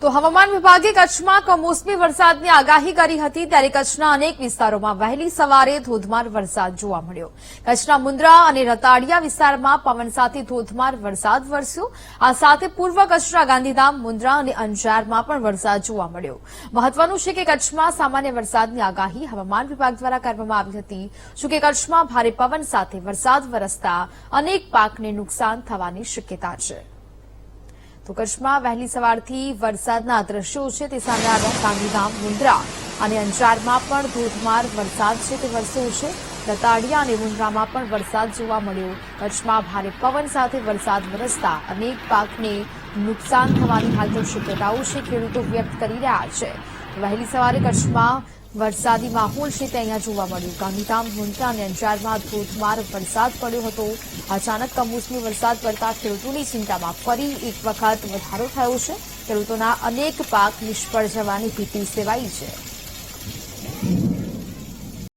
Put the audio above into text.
તો હવામાન વિભાગે કચ્છમાં કમોસમી વરસાદની આગાહી કરી હતી ત્યારે કચ્છના અનેક વિસ્તારોમાં વહેલી સવારે ધોધમાર વરસાદ જોવા મળ્યો. કચ્છના મુન્દ્રા અને રતાડિયા વિસ્તારમાં પવન સાથે ધોધમાર વરસાદ વરસ્યો. આ સાથે પૂર્વ કચ્છના ગાંધીધામ, મુન્દ્રા અને અંજારમાં પણ વરસાદ જોવા મળ્યો. મહત્વનું છે કે કચ્છમાં સામાન્ય વરસાદની આગાહી હવામાન વિભાગ દ્વારા કરવામાં આવી હતી. જોકે કચ્છમાં ભારે પવન સાથે વરસાદ વરસતા અનેક પાકને નુકસાન થવાની શક્યતા છે. તો કચ્છમાં વહેલી સવારથી વરસાદના દ્રશ્યો છે તે સામે આવ્યા. ગાંધીધામ, મુન્દ્રા અને અંજારમાં પણ ધોધમાર વરસાદ છે તે વરસ્યો છે. રતાડિયા અને મુન્દ્રામાં પણ વરસાદ જોવા મળ્યો. કચ્છમાં ભારે પવન સાથે વરસાદ વરસતા અનેક પાકને નુકસાન થવાની હાલ તો શક્યતાઓ છે ખેડૂતો વ્યક્ત કરી રહ્યા છે. વહેલી સવારે કચ્છમાં વરસાદી માહોલ છે તે અહીંયા જોવા મળ્યું. ગાંધીધામ, મુન્દ્રા અને અંજારમાં ધોધમાર વરસાદ પડ્યો હતો. અચાનક કમોસમી વરસાદ પડતા ખેડૂતોની ચિંતામાં ફરી એક વખત વધારો થયો છે. ખેડૂતોના અનેક પાક નિષ્ફળ જવાની ભીતિ સેવાઈ છે.